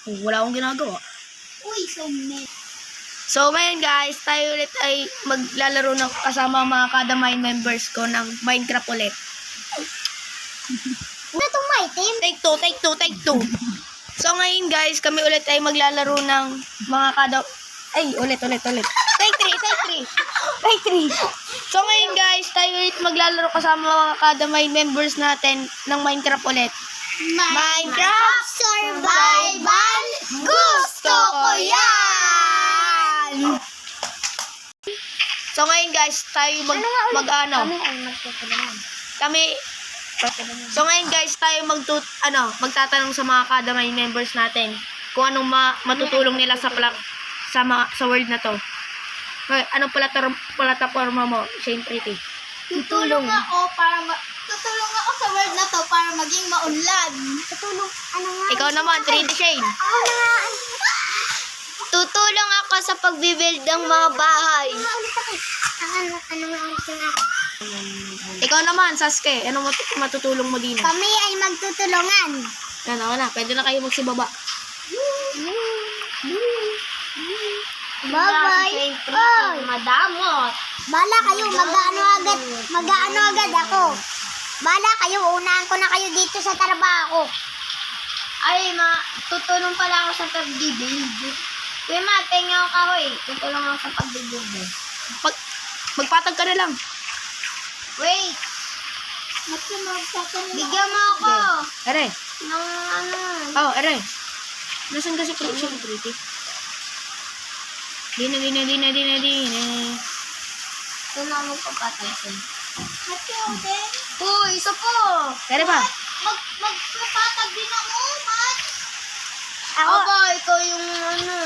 Oh, wala akong ginagawa. Uy, so many. So, ngayon guys, tayo ulit ay maglalaro ng kasama mga kada mine members ko ng Minecraft ulit. Ano itong my team? Take two. So, ngayon guys, kami ulit ay maglalaro ng mga kada... Ay, ulit. Take three. So, ngayon guys, tayo ulit maglalaro kasama mga kada mine members natin ng Minecraft ulit. Minecraft Survival! Gusto ko yan! So, ngayon guys, tayo mag-ano. Kami ay magtutulungan. So ngayon guys, tayo magtatanong sa mga kadamay members natin kung anong matutulong nila sa world na to. Okay, anong plataforma mo, Shane Pretty? Tutulong ako sa world na to para maging maunlad. Ikaw naman, 3D Shane. Tutulong ako sa pagbibuild ng mga bahay. Ano nga ulit yung ako? Ikaw naman, Sasuke. Anong matutulong mo din? Kami ay magtutulungan. Ano na, pwede na kayo magsibaba. Bye-bye. Madamot. Bala kayo, mag-ano agad ako. Bala kayo, unahan ko na kayo dito sa trabaho. Ay, tutulong pala ako sa pag-build. Kuya Ma, tenga ako tutulong ako sa pag-build. Magpatag ka na lang. Wait. Bigyan mo ako. Are. Nung ano. Oh, are. Nasaan kasi Pretty? Dina. Ito na ako magpapatay sa'yo. Uy, isa po. Are ba? Magpapatag din ako, Mat. Ako ba, ikaw yung ano.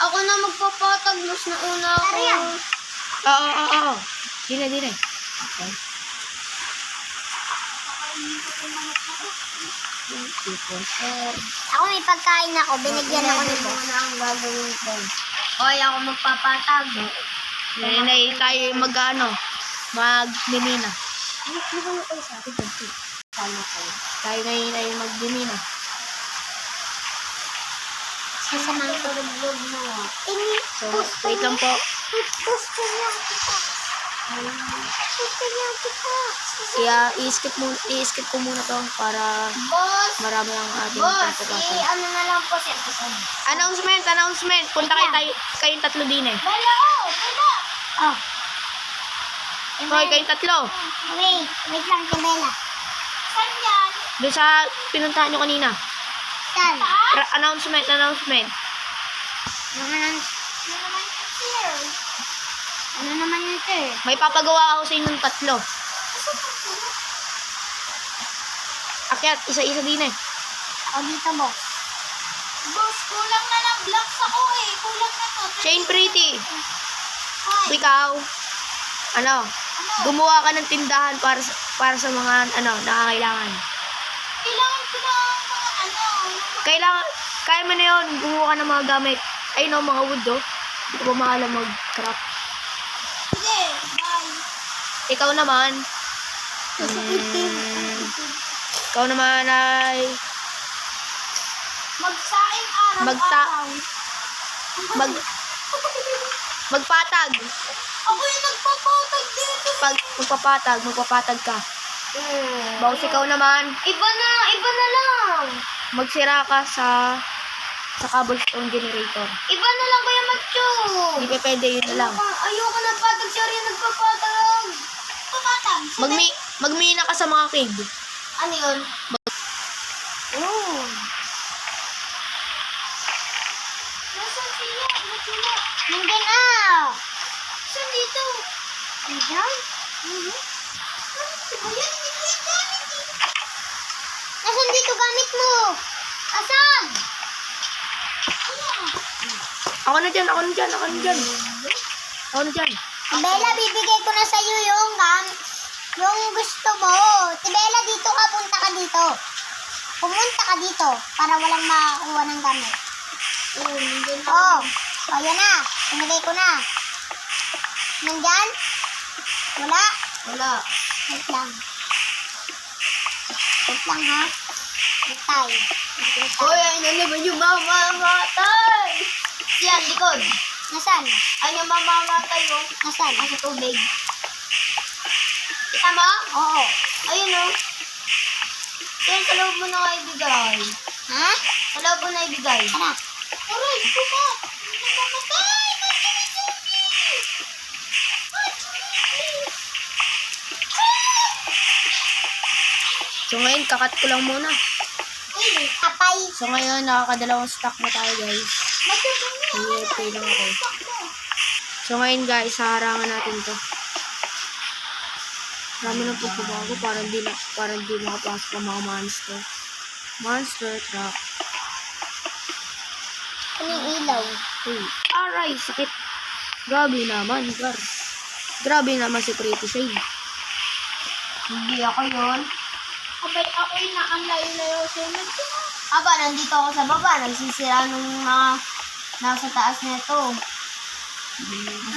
Ako na magpapatag, mas nauna ako. Oo. Dina. Okay. Ako may pagkain ako, binigyan ako ni Boss. Ano ang gagawin ko? Hoy, ako magpapatag. Nay, tayo magdimina. Tayo ngayon ay magdimina. Sasamang tulog mo. So, wait lang po. Gusto niya kita. I-skip ko muna to para Boss, marami ang ating ano pagpapasok. na lang po si episode. Announcement. Punta kayong tatlo din eh. Bala. Oh. Hoy, kayong tatlo. Wait lang, Bella. Saan yan? Doon sa pinuntahan nyo kanina. Saan? Announcement. Ano naman yun, sir? May papagawa ako sa inyong tatlo. Akyat, isa-isa din eh. O dito, boss. Boss, kulang na lang blocks ako eh. Kulang na to. Shane Pretty. Ikaw, gumawa ka ng tindahan para sa mga nakakailangan. Kailangan ko na mga Kaya mo na yun, gumawa ka ng mga gamit. Ay no, mga wood oh. Hindi ko ba maalam mag-craft. Sige, bye. Ikaw naman ay Magsaing araw-araw. magpatag. Ako yung nagpapatag dito. Pag magpapatag ka. Bawas ikaw naman, Iba na lang. magsira ka sa cobblestone generator. Iba na lang, Kuya Macho. Hindi pa pwede, yun na lang. Ayoko na patag, siya rin nagpapatag. Papatag. Magmina ka sa mga cave. Ano yun? Nasaan sila? Nandun na. Saan dito? Ayan? Ayan, hindi ko yung gamit eh. Nasaan dito gamit mo? Asan? Ako na dyan. Bella, bibigay ko na sa'yo yung gusto mo. Bella, dito ka, punta ka dito. Pumunta ka dito para walang makakuha ng gamit. Yan na. Pinigay ko na. Nandyan? Wala. Wait lang ha. Tay. Uy, ay na naman yung mamamatay. Yan, likod. Nasaan? Ay, yung mamamatay mo. Nasaan? Sa tubig. Kita mo? Oo. Ayun o. Yan, sa loob mo na nga ibigay. Ha? Sa loob mo na ibigay. Tara. Aray, kuma. Namamatay. So ngayon, kakat ko lang muna. Kapay. So ngayon, nakakadalawang stock na tayo guys. Pay lang ako. So ngayon guys, haharangan natin to. Marami ng pagbabago para hindi makapasok ang mga monster. Monster truck. Ano yung ilaw? Uy, aray, sakit. Grabe naman, gar. Grabe naman si Pretty Shade. Hindi ako yun. Abay, ako'y nakanlayo-layo sa'yo. Aba, nandito ako sa baba. Nagsisira nung mga nasa taas nito.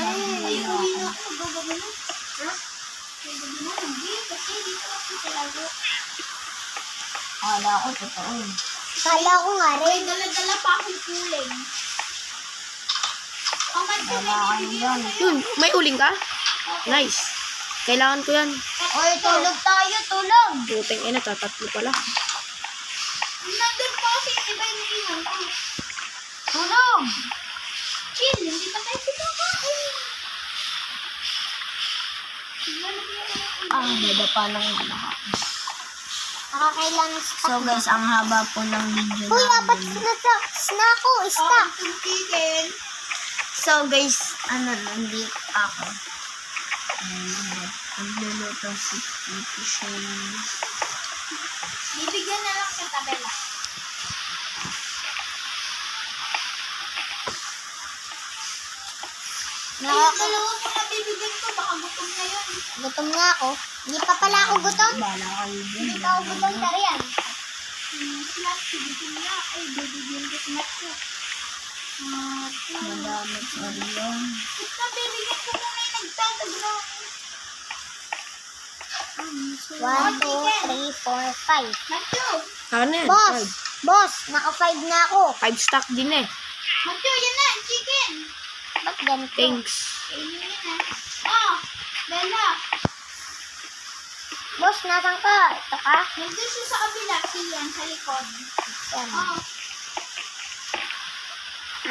Ay, uwi na ako. Gagabi na. Ha? Gagabi na. Hindi, kasi dito ako talaga. Kala ko, totoo. Kala ko nga rin. Dala-dala pa akong kuling. Yun, may uling ka? Nice. Kailangan ko yan. Oy, tulog tayo, tulog. Puteng ina, tatatlo pala. Nandun pa kasi iba yung iwan ko. Tulog! Chill, hindi pa tayo pinakain. Baba pa lang lahat. Nakakailangan stock. So guys, ang haba po ng video Uy, apat namin. na ako. Stock. So guys, nandito ako. Nagluluto si Pretty Shade. Bibigyan na lang sa tabela. Yung dalawa mo na bibigyan ko, baka gutom na yun. Gutom nga ako. Hindi pa pala ako gutom. Bala kayo dun. Hindi pa ako gutom sa riyan. Snacks, gutom na. Ay, bibigyan ko snacks ko. Madamit sa riyan. Ito, bibigyan ko muna yung nagtatagra. 1, 2, 3, 4, 5. Matthew! Ano yan? Boss, naka-5 na ako. 5 stock din eh. Matthew, yan na, chicken. Ba't ganito? Thanks. Kainin yun na. Oh, Bella. Boss, nasan ka? Ito ka? Nandun siya sa kabila, siyan, sa likod. Yan. Oh.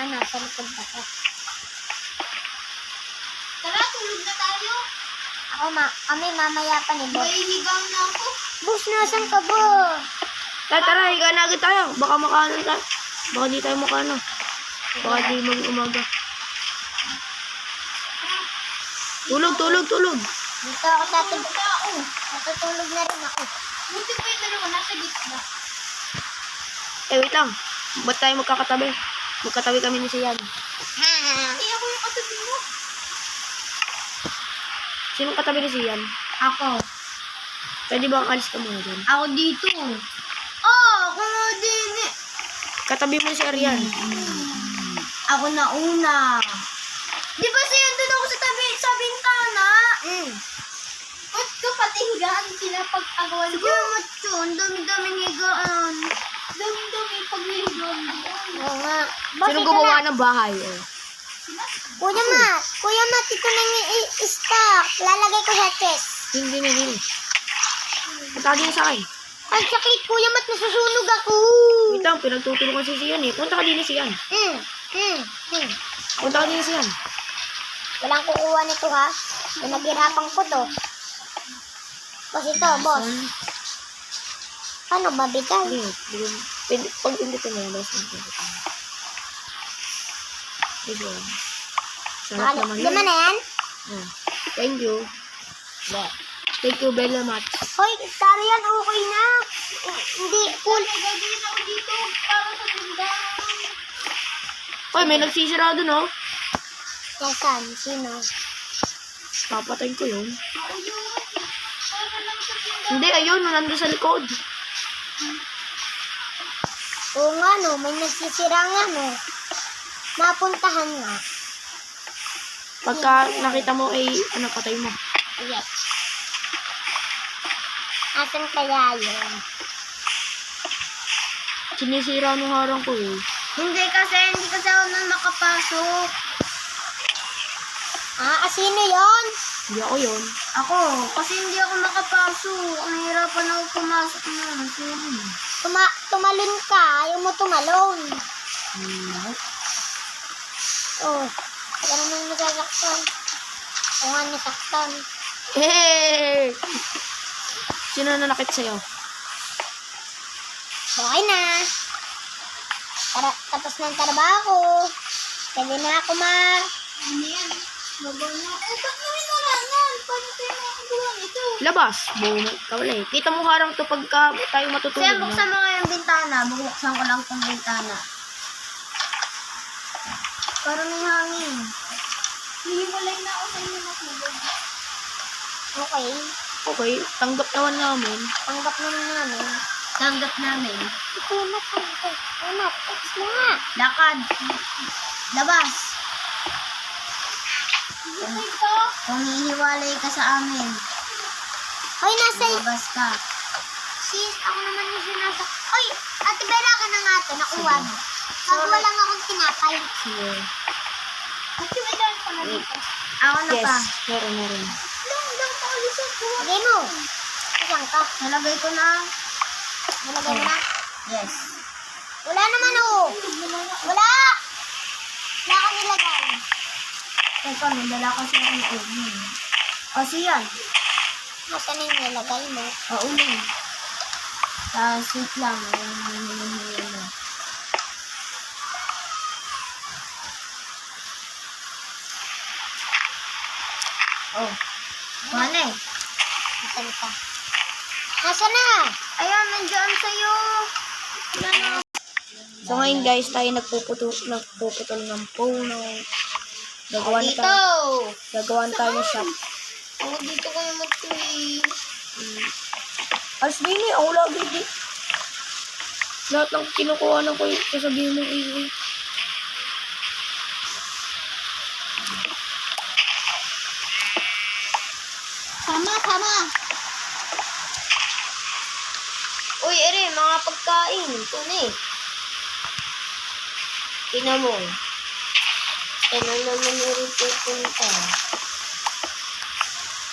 Ano, sa likod ba ka? Tara, tulog na tayo. Kami mamaya pa ni Boss. Mainigaw na ako. Boss, nasan ka ba? Tara, higa na agad tayo. Baka makaano tayo. Baka di tayo makaano. Baka di mag-umaga. Tulog. Dito ako tatulog. Natutulog na rin ako. Buti pa yung dalawa, nasa gitna. Wait lang. Ba't tayo magkakatabi? Magkatabi kami ni Sian. Ako yung katabi mo. Sino katabi ni Sian? Ako. Pwede ba ang alis ka muna dyan? Ako dito. Ako nga din eh. Katabi mo si Arian. Ako na una. Di ba siya doon ako sa bintana? Ba't ka pati higaan pinapag-agawan ko? Sige, ang dami-daming higaan. Dami-dami pag-higaan. Oo nga. Sino gumawa ng bahay? Kuya Mat, ito na yung stock. Lalagay ko sa chest. Hindi. Punta din sa akin. Ang sakit, Kuya Mat, nasusunog ako. Wait lang, pinagtutulungan si Sian eh. Punta ka din ni Sian. Punta ka din ni Sian. Walang kukuha nito ha. Pinaghirapan ko to. Kasi ito, boss. Ano, mabigay? Pag indito mo yung boss. Ito. Sarap naman Di man na yan? Thank you. Thank you, Bella Mat. Hoy, tara yan, okay na. Hindi, cool. Gagawin ako dito para sa tindahan. Hoy, may nagsisira doon oh. Nasaan? Sino? Papatayin ko yun. Hindi, ayun, nandun sa likod. Oo nga no, may nagsisira nga no. Mapuntahan nga. Pagka nakita mo ay, patay mo. Yes. Asan kaya yun? Sinisira mo harang ko eh. Hindi kasi ako nang nakapasok. Sino yon? Hindi ako yun. Ako, kasi hindi ako makapasok. Nahirapan ako pumasok na. Tumalon ka. Ayaw mo tumalon. Oh, ganun yung nasasaktan. O nga nasaktan. Hey! Sino nanakit sa'yo? Okay na. Tapos na ang trabaho ko. Pwede na ako Ano yan? Babaw na. Ba't mo inarangan? Paano tayo nakagawa nito? Labas. Bumo. Kawala eh. Kita mo harang to pagka tayo matutulog Kaya na. buksan mo nga yung bintana. Bubuksan ko lang tong bintana. Para may hangin. Hihiwalay na ako sa inyo matulog. Okay. Okay. Tanggap naman namin. Tanggap naman namin. Tanggap namin. Ito na tanggap. Anak, text mo nga. Lakad. Labas. Kung hihiwalay ka sa amin. Hoy, labas ka. Sis, ako naman yung sinasa. Hoy, Ate Bella ka na nga ito. Nakuha mo. Magawa lang akong tinapay. Sige. Ate Bella ka na dito. Ako na Yes. pa. Meron. Lang pa ulit sa buwan. Lagay mo. Isang ka. Nalagay ko na. Nalagay mo na? Yes. Wala naman oh. Wala. Wala ka nilagay. Teka, nandala kasi ang uling. O, siyan. Nasaan yung nilagay mo? O, uling. Tapos, wait lang. Oh. Wala eh. Nasaan ka? Nasaan na? Ayan, nandiyan sa'yo. Yan na. So ngayon guys, tayo nagpuputol ng phone. Gagawa na tayo ng shop. Ako dito kayo mag-tree. Alas din eh, ako lagi di. Lahat ng kinukuha na ko yung sasabihin mo eh. Sama. Uy, ere, mga pagkain. Ito na eh. Tingnan mo. Ano naman rin pupunta?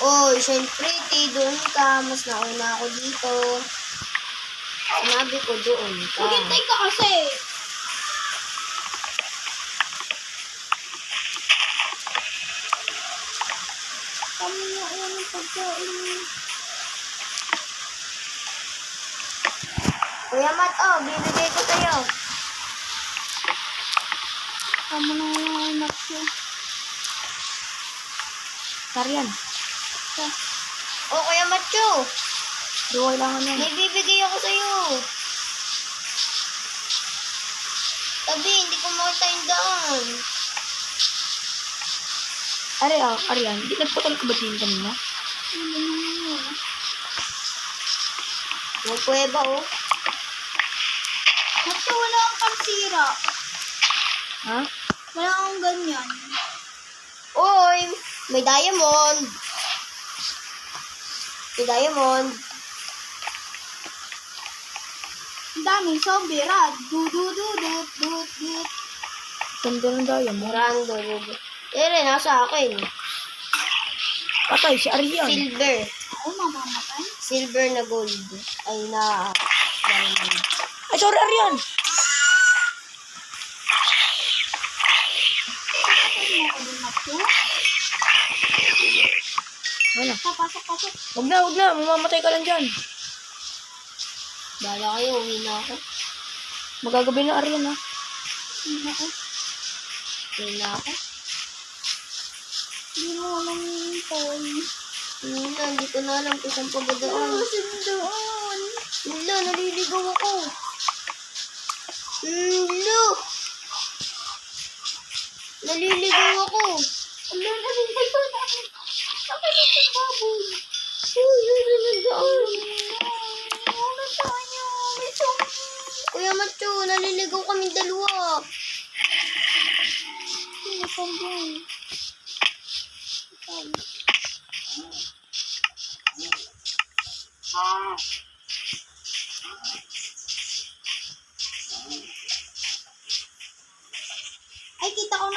Uy, syempre, doon ka. Mas nauna ako dito. Sinabi ko doon ka. Hintay ka kasi. Kami na unang pagkain. Kuya Mat, bibigay ko sa'yo. Kamu na yung anak ko. Karian, Kuya Matcho. di ko kailangan yan. May bibigay ako sa'yo. Tabi, hindi ko makita yung daan. Arian, di nagputol ka ba din kanina? May kuweba, Matcho, wala akong pansira. Ha? Wala akong ganyan. Oy, may diamond. Ang daming zombie, rad. Dut. Ganda ng daya mo. Random. Nasa akin. Patay si Arian. Silver. Ako mamamatay. Silver na gold. Ay, diamond. Ay, sorry Arian! Ano ako din matyo? Wala. Pasok. Huwag na. Mamamatay ka lang dyan. Bala kayo, uwi na ako. Magagabi na Arian ha. Uwi na ako. Hindi mo alam yung phone. Hindi ko na alam kung saan pagadaan. Doon. Wala, naliligaw ako. Naliligaw ako. Wala na rin kayo namin. Saka na yung baboy. Ano tayo? May zombie. Kuya Matcho, naliligaw kami dalawa. Sino zombie?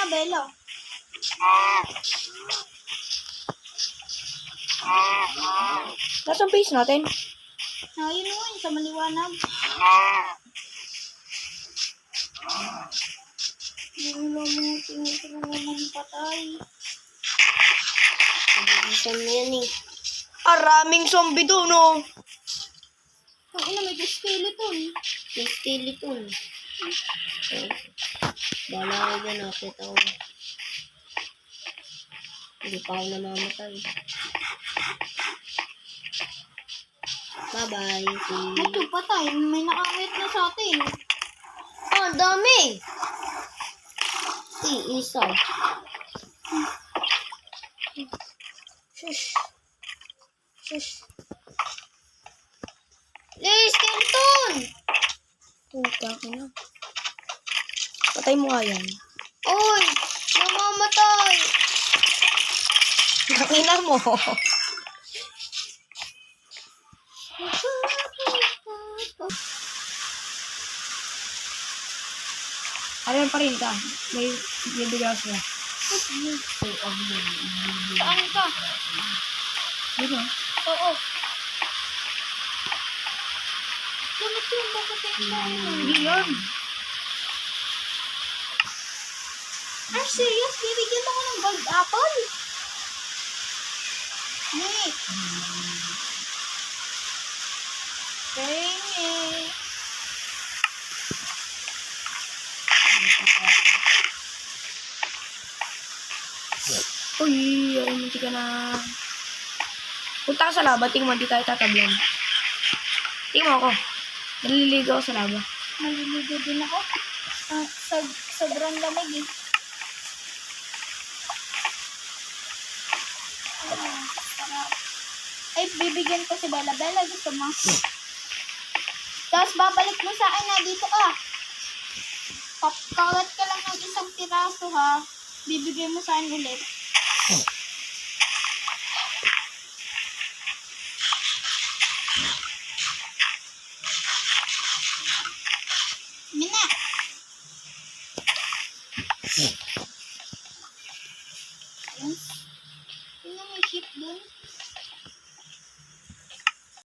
Bella. Nasaan base natin? Ayun mo, yun, sa maliwanag. Wala mo, tinutulungan patay. Pag-ibisan mo yan eh. Araming zombie doon, no? Ang ina, may skeleton. May skeleton. Okay. Bala ko dyan, nakit ako. Hindi pa ako namamatay. Bye-bye. Ito, patay. May nakakit na sa atin. Oh, ang dami. Isa. Shush. Shush. Skeleton! Puta ka na. Patay mo nga yan. Oy! Namamatay! Nakina mo. Alam pa rin ka. May bibigyan sila. Saan ka? Dito. Oo. Bakit yun? Bakit yun? Hindi yan. Ay, serious? Bibigyan mo ko ng gold apple? Nick. Nick. Uy, ay, munti ka na. Punta ka sa laba, tingin mo, di tayo tatablan. Tingin mo ako. Naliligo ako sa laba. Maliligo din ako. Sobrang lamig eh. Sarap. Ay, bibigyan ko si Bella. Bella, gusto mo? Tapos babalik mo sa akin na dito ka. Kawat ka lang ng isang piraso ha. Bibigyan mo sa akin ulit. Mina.